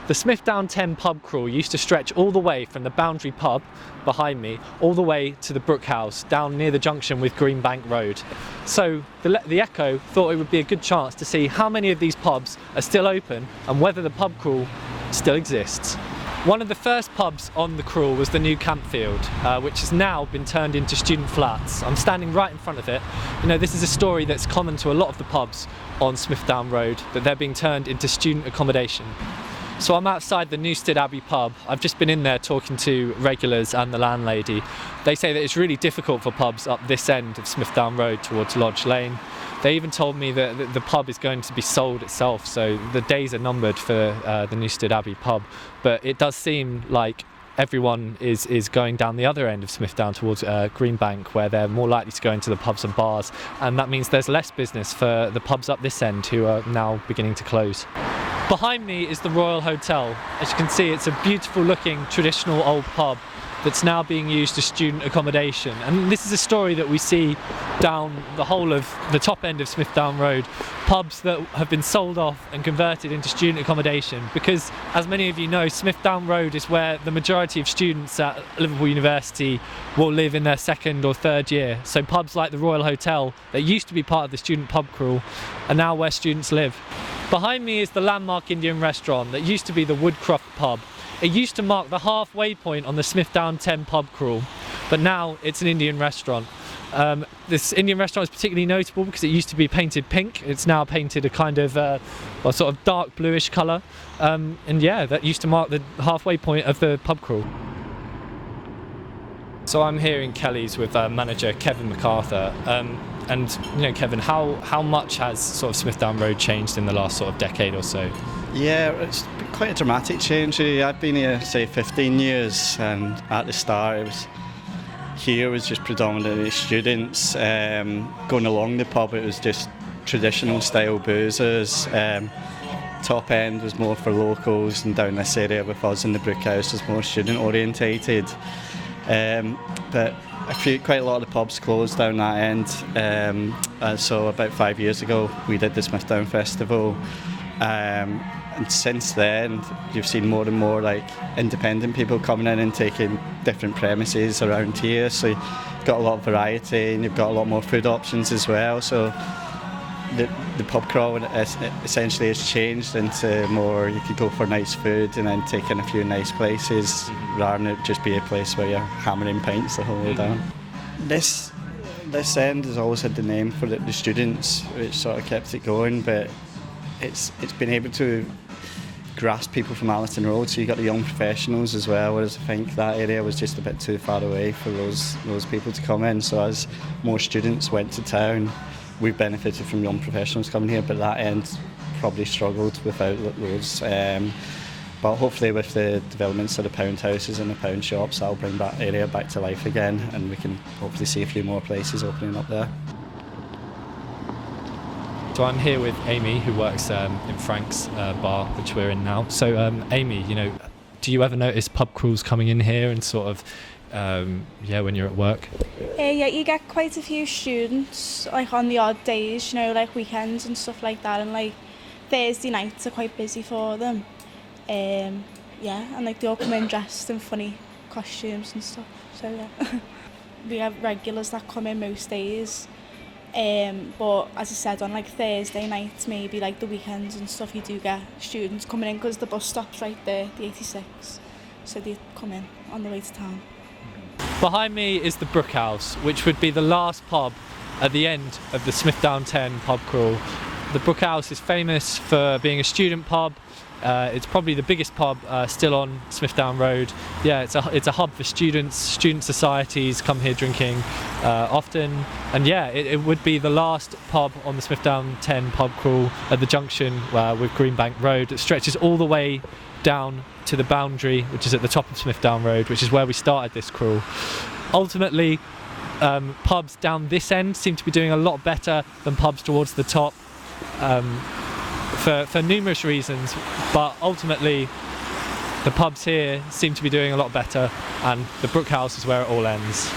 The Smithdown Ten pub crawl used to stretch all the way from the Boundary pub behind me all the way to the Brook House down near the junction with Greenbank Road. So the Echo thought it would be a good chance to see how many of these pubs are still open and whether the pub crawl still exists. One of the first pubs on the crawl was the new Campfield, which has now been turned into student flats. I'm standing right in front of it. You know, this is a story that's common to a lot of the pubs on Smithdown Road, that they're being turned into student accommodation. So I'm outside the Newstead Abbey pub. I've just been in there talking to regulars and the landlady. They say that it's really difficult for pubs up this end of Smithdown Road towards Lodge Lane. They even told me that the pub is going to be sold itself, so the days are numbered for the Newstead Abbey pub. But it does seem like everyone is going down the other end of Smithdown towards Greenbank, where they're more likely to go into the pubs and bars, and that means there's less business for the pubs up this end, who are now beginning to close. Behind me is the Royal Hotel. As you can see, it's a beautiful looking traditional old pub that's now being used as student accommodation. And this is a story that we see down the whole of the top end of Smithdown Road. Pubs that have been sold off and converted into student accommodation, because as many of you know, Smithdown Road is where the majority of students at Liverpool University will live in their second or third year. So pubs like the Royal Hotel, that used to be part of the student pub crawl, are now where students live. Behind me is the landmark Indian restaurant that used to be the Woodcroft pub. It used to mark the halfway point on the Smithdown Ten pub crawl, but now it's an Indian restaurant. This Indian restaurant is particularly notable because it used to be painted pink. It's now painted a kind of sort of dark bluish colour, and yeah, that used to mark the halfway point of the pub crawl. So I'm here in Kelly's with manager Kevin MacArthur. And you know, Kevin, how much has sort of Smithdown Road changed in the last sort of decade or so? Yeah, it's been quite a dramatic change. I've been here, say, 15 years, and at the start it was just predominantly students. Going along the pub, it was just traditional style boozers. Top end was more for locals, and down this area with us in the Brook House was more student orientated. But quite a lot of the pubs closed down that end, so about 5 years ago we did the Smithdown Festival, and since then you've seen more and more like independent people coming in and taking different premises around here, so you've got a lot of variety and you've got a lot more food options as well. So the pub crawl essentially has changed into more, you could go for nice food and then take in a few nice places rather than it just be a place where you're hammering pints the whole way down. This end has always had the name for the students, which sort of kept it going, but it's been able to grasp people from Alliston Road, so you got the young professionals as well, whereas I think that area was just a bit too far away for those people to come in. So as more students went to town, we've benefited from young professionals coming here, but that end probably struggled without those. But hopefully with the developments of the pound houses and the pound shops, that'll bring that area back to life again, and we can hopefully see a few more places opening up there. So I'm here with Amy, who works in Frank's bar, which we're in now. So Amy, you know, do you ever notice pub crawls coming in here and sort of when you're at work? Yeah, you get quite a few students, like on the odd days, you know, like weekends and stuff like that, and like Thursday nights are quite busy for them. And like they all come in dressed in funny costumes and stuff, so yeah. We have regulars that come in most days, but as I said, on like Thursday nights, maybe like the weekends and stuff, you do get students coming in because the bus stop's right there, the 86, so they come in on the way to town. Behind me is the Brook House, which would be the last pub at the end of the Smithdown Ten pub crawl. The Brook House is famous for being a student pub. It's probably the biggest pub still on Smithdown Road. Yeah, it's a hub for students. Student societies come here drinking often, and yeah, it would be the last pub on the Smithdown Ten pub crawl at the junction with Greenbank Road. It stretches all the way down to the Boundary, which is at the top of Smithdown Road, which is where we started this crawl. Ultimately, pubs down this end seem to be doing a lot better than pubs towards the top, for numerous reasons, but ultimately the pubs here seem to be doing a lot better, and the Brook House is where it all ends.